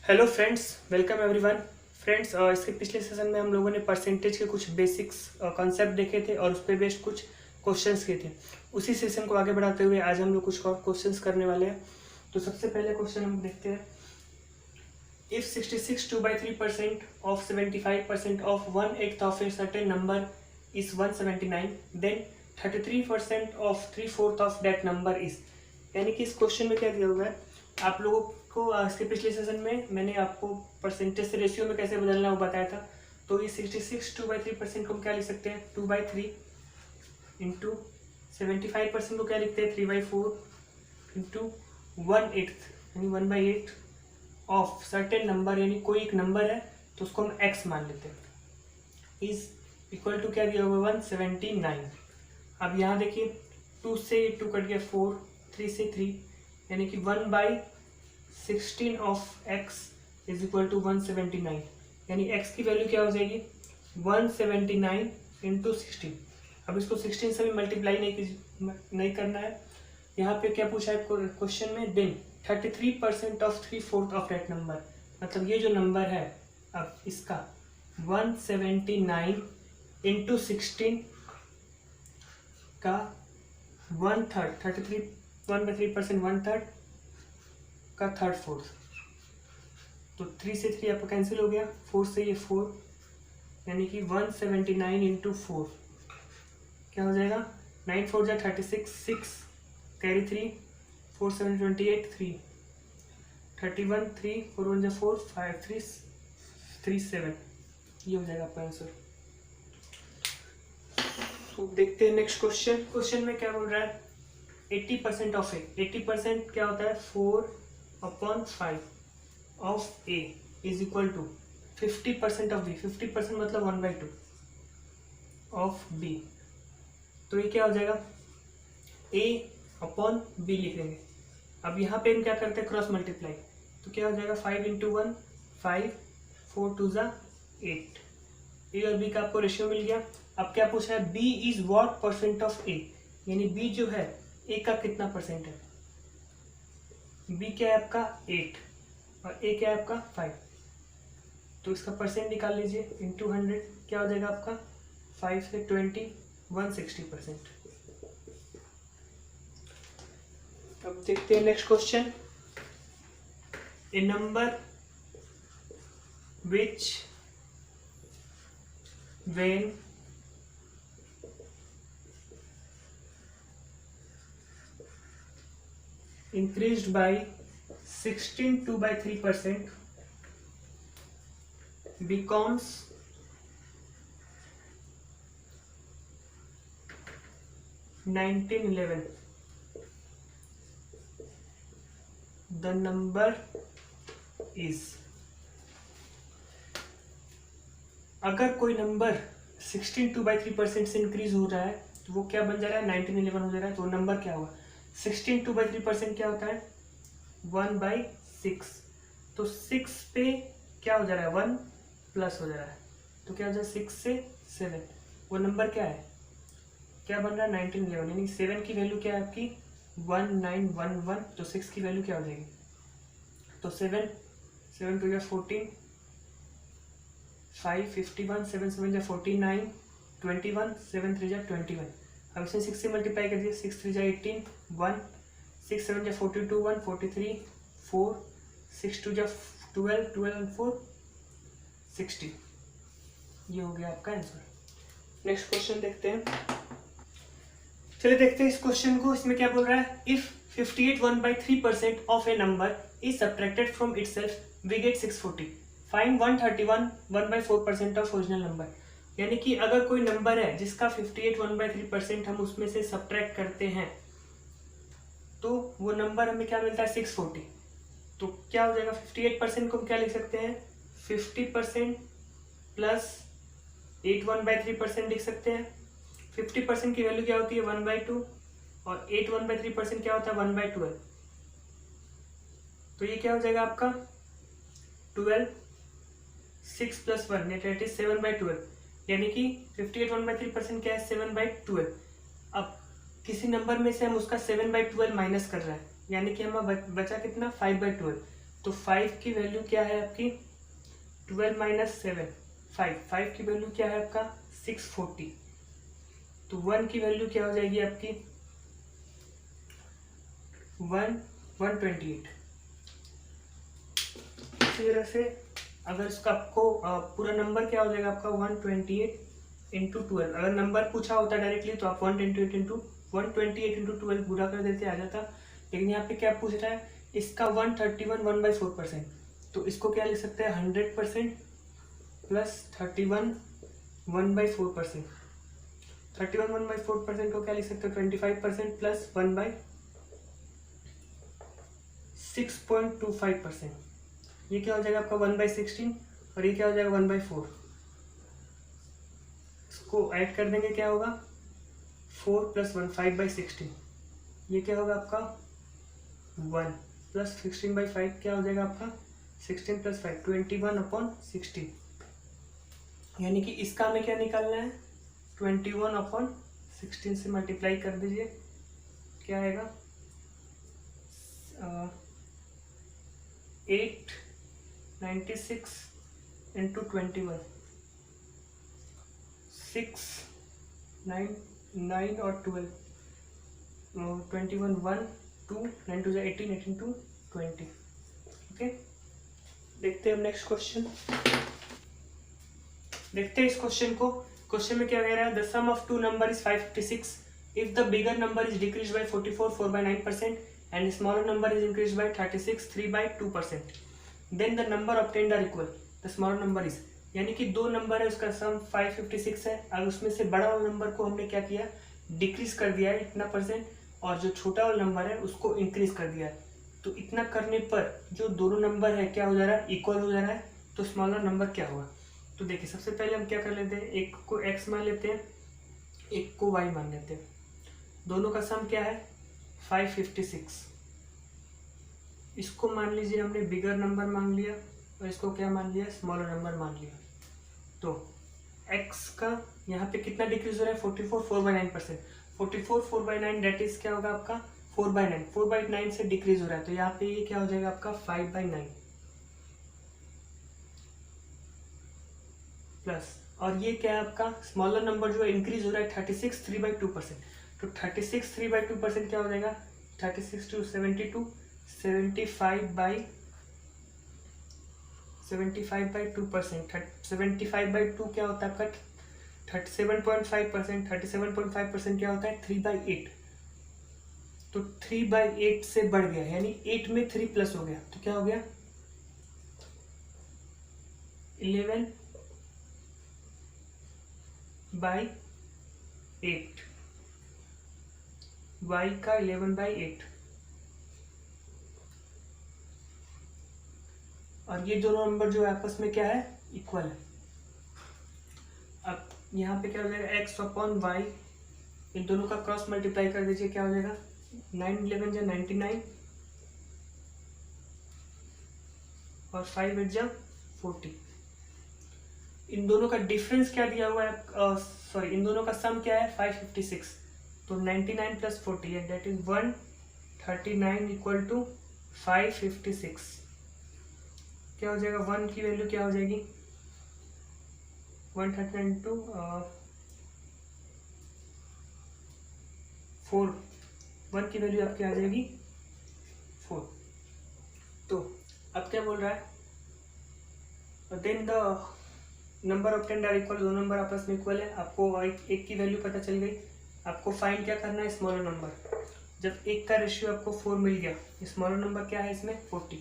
Hello friends, welcome everyone. Friends, इसके पिछले session में हम लोगों ने परसेंटेज के कुछ बेसिक्स कॉन्सेप्ट देखे थे और उस पर बेस्ड कुछ क्वेश्चंस किए थे। उसी सेशन को आगे बढ़ाते हुए आज हम लोग कुछ और क्वेश्चंस करने वाले हैं। तो सबसे पहले क्वेश्चन हम देखते हैं। If 66 2/3% of 75% of 1/8 of a certain number is 179, then 33% of 3/4 of that number is। यानी कि इस क्वेश्चन में क्या दिया हुआ है आप लोगों को। इसके पिछले सेशन में मैंने आपको परसेंटेज से रेशियो में कैसे बदलना वो बताया था। तो ये 66 2/3% को हम क्या लिख सकते हैं 2/3 इंटू 75% को क्या लिखते हैं 3/4 इंटू 1/8 यानी 1/8 ऑफ सर्टेन नंबर, यानी कोई एक नंबर है तो उसको हम x मान लेते हैं। इज इक्वल टू क्या दिया हुआ 179। अब यहाँ देखिए 2 से 2 कट गया 4, 3 से 3 यानी कि 1/16 of x is equal to 179। यानी x की वैल्यू क्या हो जाएगी 179 इंटू 16। अब इसको 16 से भी मल्टीप्लाई नहीं करना है। यहाँ पे क्या पूछा है क्वेश्चन में, then 33% of 3/4 of that number. मतलब ये जो नंबर है अब इसका 179 इंटू 16 का 1/3, 33 1/3% 1/3 का 3/4। तो 3 से 3 आपका कैंसिल हो गया, 4 से ये 4 यानी कि 179 इंटू 4 क्या हो जाएगा 9 4 जा 36, 6 कैरी 3, 4 7 28, 3 31, 3 4 1 जा 4 5 3 3 7। ये हो जाएगा आपका आंसर। तो देखते हैं नेक्स्ट क्वेश्चन। क्वेश्चन में क्या बोल रहा है 80% ऑफ ए। 80% क्या होता है 4/5 of A is equal to 50% of B. 50% मतलब 1/2 ऑफ बी। तो ये क्या हो जाएगा a अपॉन बी लिख देंगे। अब यहाँ पे हम क्या करते हैं क्रॉस मल्टीप्लाई। तो क्या हो जाएगा 5 इंटू 1 5, 4 2 जा 8। ए और बी का आपको रेशियो मिल गया। अब क्या पूछा है b is what percent of A, यानी b जो है ए का कितना परसेंट है। b क्या है आपका 8 और a क्या है आपका 5। तो इसका परसेंट निकाल लीजिए इंटू 100 क्या हो जाएगा आपका 5 से 20 160%। अब देखते हैं next question. A number which when increased by 16 2/3% becomes 1911। The number is। अगर कोई नंबर 16 2/3% से इंक्रीज हो रहा है तो वो क्या बन जा रहा है 1911 हो जा रहा है। तो नंबर क्या होगा 16 2/3% क्या होता है 1/6। तो 6 पे क्या हो जा रहा है 1 प्लस हो जा रहा है। तो क्या हो जाए 6 से 7। वो नंबर क्या है क्या बन रहा है 1911। यानी 7 की वैल्यू क्या है आपकी 1911। तो 6 की वैल्यू क्या हो जाएगी तो 7 7 2 14 5 51 7 7 जा 49 21 7 3 जा 21। अब इसे 6 से मल्टीप्लाई कर दिए 6 3 जा 18 1 6 7 जा 42 1 43 4 6 2 जा 12 12 and 4 60। ये हो गया आपका आंसर। नेक्स्ट क्वेश्चन देखते हैं। चलिए देखते हैं इस क्वेश्चन को। इसमें क्या बोल रहा है if 58 1/3% of a number is subtracted from itself we get 640। Find 131 1/4% of original number. यानी कि अगर कोई नंबर है जिसका 58 1/3% हम उसमें से सब्ट्रैक्ट करते हैं तो वो नंबर हमें क्या मिलता है 640। तो क्या हो जाएगा 58% को हम क्या लिख सकते हैं 50% प्लस 8 1/3% लिख सकते हैं। 50% की वैल्यू क्या होती है 1/2 और 8 1/3% क्या होता है 1/12। तो ये क्या हो जाएगा आपका 12 6 + 1 दैट इज 7/12। यानी कि 58 1/3% क्या है 7/12। अब किसी नंबर में से हम उसका 7/12 माइनस कर रहे हैं यानी कि हमें बचा कितना 5/12। तो 5 की वैल्यू क्या है आपकी 12 माइनस 7 5 की वैल्यू क्या है आपका 640। तो 1 की वैल्यू क्या हो जाएगी आपकी 128। इसी तरह से अगर इसका आपको पूरा नंबर क्या हो जाएगा आपका 128 इंटू 12। अगर नंबर पूछा होता डायरेक्टली तो आप 128 इंटू 12 गुणा कर देते आ जाता, लेकिन यहाँ पे क्या पूछ रहा है इसका 131 1/4%। तो इसको क्या लिख सकते हैं 100% प्लस 31 1/4%। 31 1/4% को क्या लिख सकते हैं 25% प्लस 1/6.25%। ये क्या हो जाएगा आपका 1/16 और ये क्या हो जाएगा 1/4। इसको ऐड कर देंगे क्या होगा 4 + 1 5/16। ये क्या होगा आपका 1 प्लस 16/5 क्या हो जाएगा आपका 16 + 5 21/16। यानी कि इसका हमें क्या निकालना है 21/16 से मल्टीप्लाई कर दीजिए, क्या आएगा 896 इंटू 21 6 9 9 और 12 21 1 2 9 2 18 18 2 20। ओके, देखते हैं नेक्स्ट क्वेश्चन। देखते हैं इस क्वेश्चन को। क्वेश्चन में क्या कह रहा है the sum of two number is 556 if the bigger number is decrease by 44 4/9% and smaller number is increased by 36 3/2%, then the number obtained are equal, the smaller number is। यानी कि दो number है उसका सम 556 है, अब उसमें से बड़ा वाला नंबर को हमने क्या किया डिक्रीज कर दिया है इतना %, और जो छोटा वाला नंबर है उसको इंक्रीज कर दिया है। तो इतना करने पर जो दोनों नंबर है क्या हो जा रहा है इक्वल हो जा रहा है, तो स्मॉलर नंबर क्या होगा। तो देखिए सबसे पहले हम क्या कर लेते हैं, एक को x मान लेते हैं एक को y मान लेते हैं। दोनों का सम क्या है 556। इसको मान लीजिए हमने बिगर नंबर मान लिया और इसको क्या मान लिया स्मॉलर नंबर मान लिया। तो x का यहाँ पे कितना डिक्रीज हो रहा है 44 4/9%। 44 4/9 डेट इज क्या होगा आपका 4/9 4/9 से डिक्रीज हो रहा है, तो यहाँ पे ये क्या हो जाएगा आपका 5/9 प्लस, और ये क्या है आपका स्मॉलर नंबर जो है इंक्रीज हो रहा है 36 3/2%। तो 36 3/2% क्या हो जाएगा 36 to 72 75/2%। 75/2 क्या होता है आपका 37.5%। 37.5% क्या होता है 3/8। तो 3/8 से बढ़ गया, यानी 8 में 3 प्लस हो गया, तो क्या हो गया 11/8। y का 11/8, और ये दोनों नंबर जो है आपस में क्या है इक्वल है। अब यहाँ पे क्या हो जाएगा x/y, इन दोनों का क्रॉस मल्टीप्लाई कर दीजिए, क्या हो जाएगा 9 11 जा 99 और 5 8 जा 40। इन दोनों का डिफरेंस क्या दिया हुआ है सॉरी इन दोनों का सम क्या है 556। तो 99 + 40 है दैट इज 139 इक्वल टू 556। क्या हो जाएगा 1 की वैल्यू क्या हो जाएगी 139 टू 4, 1 की वैल्यू आपकी आ जाएगी 4। तो अब क्या बोल रहा है then the number of 10 are equal, दो नंबर आपस में इक्वल है। आपको एक की वैल्यू पता चल गई, आपको फाइंड क्या करना है स्मॉलर नंबर। जब एक का रेशियो आपको 4 मिल गया, स्मॉलर नंबर क्या है इसमें 40,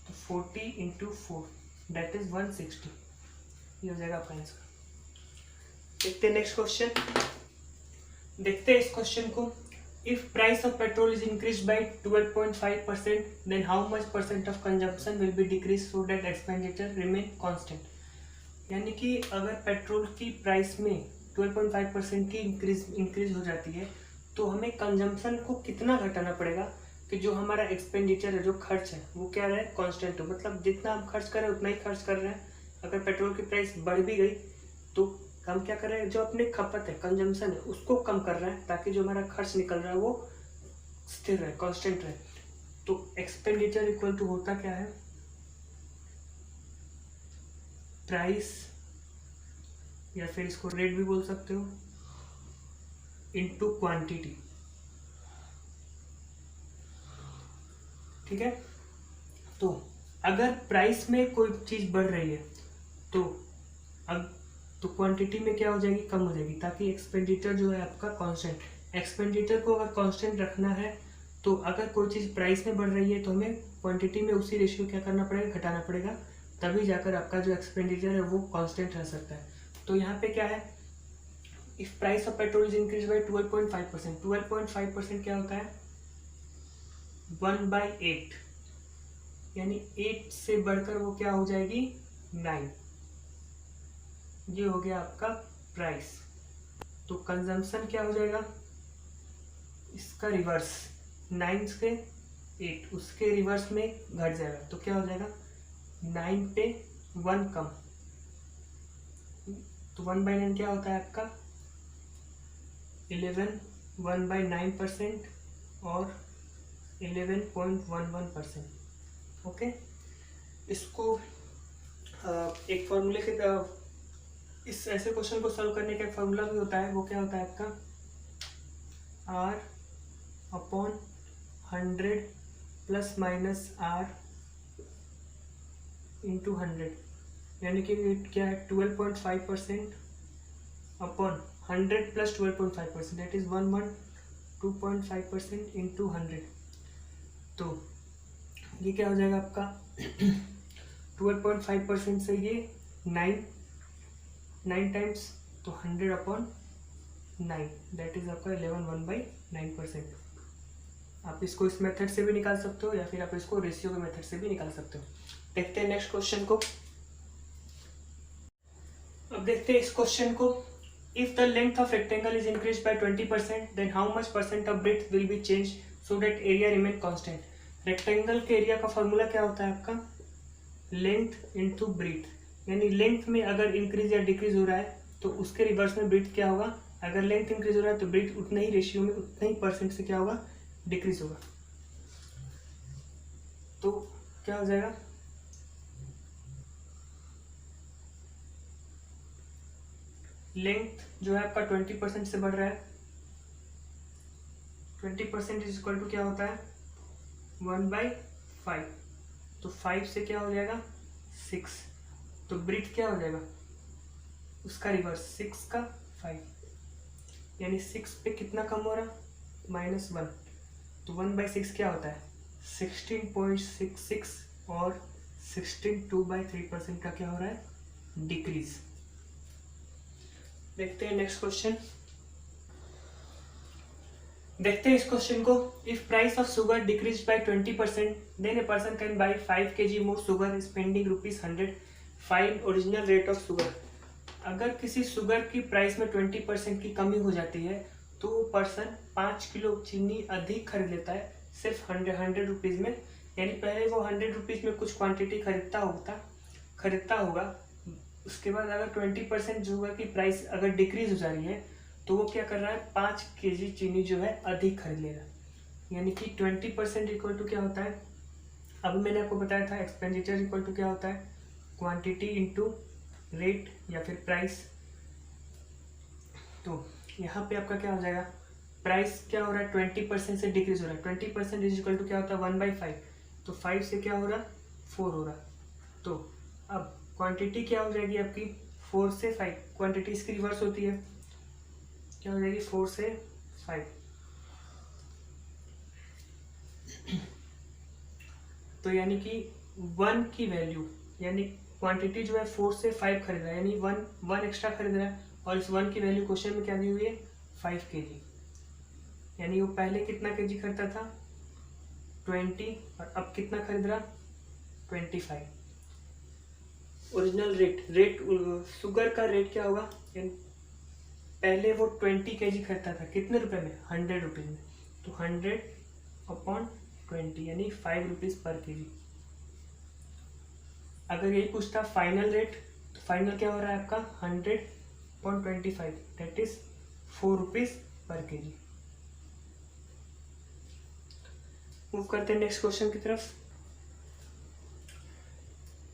तो 40 × 4 दैट इज 160। ये हो जाएगा आपका आंसर। देखते हैं नेक्स्ट क्वेश्चन। देखते हैं इस क्वेश्चन को। If price of petrol is increase by 12.5% then how much % of consumption will be decrease so that expenditure remain constant. यानी कि अगर पेट्रोल की प्राइस में 12.5% की इंक्रीज हो जाती है तो हमें कंजम्पशन को कितना घटाना पड़ेगा कि जो हमारा एक्सपेंडिचर है जो खर्च है वो क्या रहे कांस्टेंट हो, मतलब जितना हम खर्च कर रहे हैं उतना ही खर्च कर रहे हैं। अगर पेट्रोल की प्राइस बढ़ भी गई तो हम क्या कर रहे हैं, जो अपने खपत है कंजम्पशन है उसको कम कर रहे हैं ताकि जो हमारा खर्च निकल रहा है वो स्थिर रहे कांस्टेंट रहे। तो एक्सपेंडिचर इक्वल टू होता क्या है प्राइस या फिर इसको रेट भी बोल सकते हो इनटू क्वांटिटी। ठीक है, तो अगर प्राइस में कोई चीज़ बढ़ रही है तो अब तो क्वांटिटी में क्या हो जाएगी, कम हो जाएगी, ताकि एक्सपेंडिचर जो है आपका कांस्टेंट। एक्सपेंडिचर को अगर कांस्टेंट रखना है तो अगर कोई चीज़ प्राइस में बढ़ रही है तो हमें क्वांटिटी में उसी रेशियो क्या करना पड़ेगा, घटाना पड़ेगा, तभी जाकर आपका जो एक्सपेंडिचर है वो कांस्टेंट रह सकता है। तो यहाँ पे क्या है, if price of petrol is increase by 12.5%, 12.5% क्या होता है 1/8, यानी 8 से बढ़कर वो क्या हो जाएगी 9। ये हो गया आपका प्राइस। तो कंजम्पशन क्या हो जाएगा, इसका रिवर्स, 9 से 8 उसके रिवर्स में घट जाएगा, तो क्या हो जाएगा 9 पे 1 कम, तो 1/9 क्या होता है आपका 11, 1/9% और 11.11%। ओके, इसको एक फॉर्मूले के इस ऐसे क्वेश्चन को सॉल्व करने का एक फॉर्मूला भी होता है, वो क्या होता है आपका R/100 plus minus R into 100, यानी कि क्या है 12.5% upon 100 plus 12.5%, that is 112.5% into 100। तो ये क्या हो जाएगा आपका 12.5% से ये 9 टाइम्स, तो 100 अपॉन 9, दैट इज आपका 11/9%। आप इसको इस मेथड से भी निकाल सकते हो या फिर आप इसको रेशियो के मेथड से भी निकाल सकते हो। देखते हैं नेक्स्ट क्वेश्चन को। अब देखते हैं इस क्वेश्चन को, if the length of rectangle is increase by 20% then how much percent of breadth will be change so that area remain constant. Rectangle के एरिया का फॉर्मूला क्या होता है आपका लेंथ इनटू ब्रेड्थ, यानी लेंथ में अगर इंक्रीज या डिक्रीज हो रहा है तो उसके रिवर्स में ब्रेड्थ क्या होगा, अगर लेंथ इंक्रीज हो रहा है तो ब्रेड्थ उतने ही रेशियो में उतने ही परसेंट से क्या होगा डिक्रीज होगा। तो क्या हो जाएगा लेंथ जो है आपका 20% से बढ़ रहा है, 20% इज इक्वल टू क्या होता है 1/5, तो 5 से क्या हो जाएगा 6, तो ब्रेड्थ क्या हो जाएगा उसका रिवर्स 6 का 5, यानी 6 पे कितना कम हो रहा -1, तो 1/6 क्या होता है 16.66 और 16.2/3% का क्या हो रहा है डिक्रीज। देखते हैं नेक्स्ट क्वेश्चन। देखते हैं इस क्वेश्चन को, if price of sugar decrease by 20% then a person can buy 5 kg more sugar spending ₹100, find original rate of sugar. अगर किसी शुगर की प्राइस में 20% की कमी हो जाती है तो वो पर्सन 5 किलो चीनी अधिक खरीद लेता है सिर्फ 100 रुपीज़ में, यानी पहले वो 100 रुपीज़ में कुछ क्वांटिटी खरीदता होगा, उसके बाद अगर 20% शुगर की प्राइस अगर डिक्रीज हो जा रही है तो वो क्या कर रहा है 5 kg चीनी जो है अधिक खरीद लेगा, यानी कि 20% इक्वल टू क्या होता है, अभी मैंने आपको बताया था एक्सपेंडिचर इक्वल टू क्या होता है क्वांटिटी इनटू रेट या फिर प्राइस। तो यहाँ पे आपका क्या हो जाएगा प्राइस क्या हो रहा है 20% से डिक्रीज हो रहा है, 20% इज इक्वल टू क्या होता है 1/5, तो 5 से क्या हो रहा 4 हो रहा, तो अब क्वांटिटी क्या हो जाएगी आपकी 4 से 5, क्वांटिटी इसकी रिवर्स होती है, क्या हो जाएगी 4 से 5, तो यानी कि 1 की वैल्यू, यानी क्वांटिटी जो है 4 से 5 खरीद रहा है, यानी 1 एक्स्ट्रा खरीद रहा है, और इस 1 की वैल्यू क्वेश्चन में क्या दी हुई है 5 kg, यानी वो पहले कितना kg खरीदता था 20 और अब कितना खरीद रहा 25। ओरिजिनल रेट शुगर का रेट क्या होगा, पहले वो 20 kg खरीदता था कितने रुपए में 100 रुपीज़ में, तो 100 अपॉन 20 यानी 5 रुपीज़ पर kg। अगर यही पूछता फाइनल रेट तो फाइनल क्या हो रहा है आपका 100/25, दैट इज 4 रुपीज़ पर kg। मूव करते हैं नेक्स्ट क्वेश्चन की तरफ।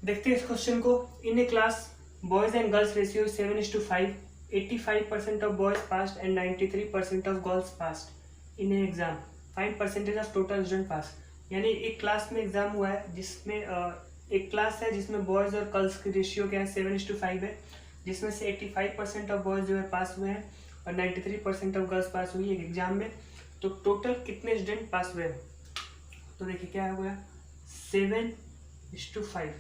देखते हैं इस क्वेश्चन को, in a class boys and girls ratio 7:5. 85% of boys pass and 93% of girls pass in exam. Find percentage of total student pass. यानी एक क्लास में एग्जाम हुआ है जिसमें एक क्लास है जिसमें बॉयज और गर्ल्स की रेशियो क्या है 7:5 है, जिसमें से 85% ऑफ बॉयज जो है पास हुए हैं और 93% ऑफ गर्ल्स पास हुई है एग्जाम में. तो टोटल कितने स्टूडेंट पास हुए हैं? तो देखिए क्या हुआ 7:5.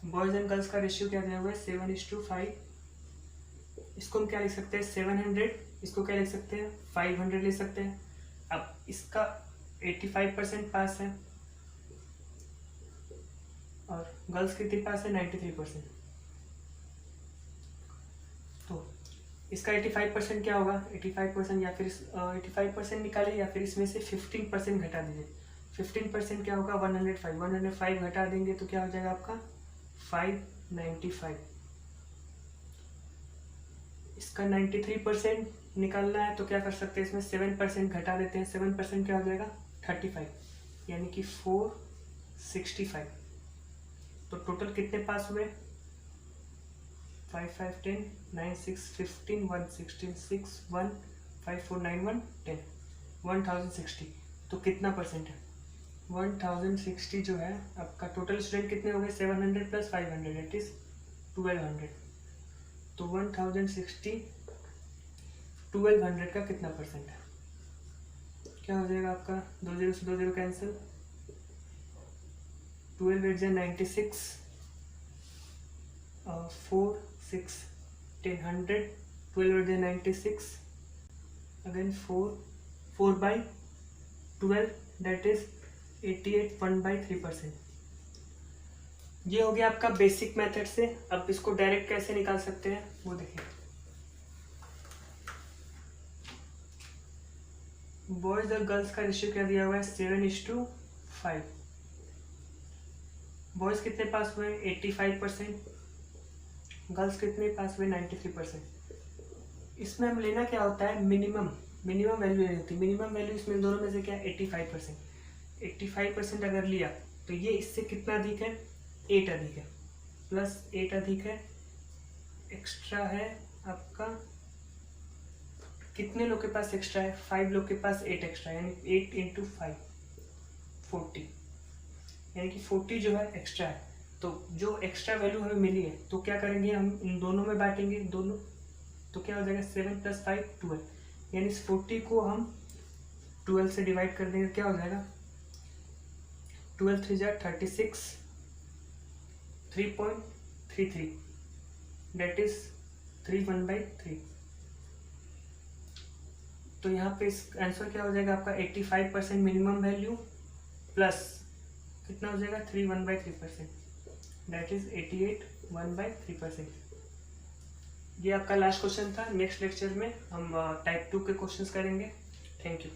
बॉयज एंड गर्ल्स का रेशियो क्या दिया हुआ है 7:5. इसको हम क्या लिख सकते हैं 700. इसको क्या लिख सकते हैं 500 ले सकते हैं. अब इसका 85% पास है और गर्ल्स कितने पास है 93%. तो इसका 85% क्या होगा 85% या फिर 85% निकाले या फिर इसमें से 15% घटा दीजिए. 15% क्या होगा 105 घटा देंगे तो क्या हो जाएगा आपका 595. इसका 93% निकालना है तो क्या कर सकते हैं इसमें 7% घटा देते हैं. 7% क्या हो जाएगा 35 यानी कि 465. तो टोटल कितने पास हुए 5 5 10 9 6 15 1 16 6 1 5 4 9 1 10 1060. तो कितना परसेंट है 1060 जो है आपका. टोटल स्टूडेंट कितने हो गए 700 + 500 इट इज 1200. तो 1060 1200 का कितना परसेंट है क्या हो जाएगा आपका 20 से 20 कैंसिल. 12 8 96 4 6 10 100. 12 8 96 again 4/12 that is 88 1/3%. ये हो गया आपका बेसिक मेथड से. अब इसको डायरेक्ट कैसे निकाल सकते हैं वो देखिए. बॉयज और गर्ल्स का रेशियो क्या दिया हुआ है 7:5. बॉयज कितने पास हुए 85%. गर्ल्स कितने पास हुए 93%. इसमें हम लेना क्या होता है मिनिमम वैल्यू लेनी होती है. मिनिमम वैल्यू इसमें दोनों में से क्या है 85%. 85% अगर लिया तो ये इससे कितना अधिक है 8 अधिक है +8 अधिक है. एक्स्ट्रा है आपका कितने लोग के पास एक्स्ट्रा है 5 लोग के पास 8 एक्स्ट्रा यानी 8 × 5 40 यानी कि 40 जो है एक्स्ट्रा है. तो जो एक्स्ट्रा वैल्यू हमें मिली है तो क्या करेंगे हम इन दोनों में बांटेंगे दोनों. तो क्या हो जाएगा 7 + 5 12 यानी इस 40 को हम 12 से डिवाइड कर देंगे. क्या हो जाएगा 12 3 = 36 3.33 दैट इज 3/1/3. तो यहाँ पे इस आंसर क्या हो जाएगा आपका 85% मिनिमम वैल्यू प्लस कितना हो जाएगा 3/1/3% दैट इज 88 1/3%. ये आपका लास्ट क्वेश्चन था. नेक्स्ट लेक्चर में हम टाइप 2 के क्वेश्चंस करेंगे. Thank you.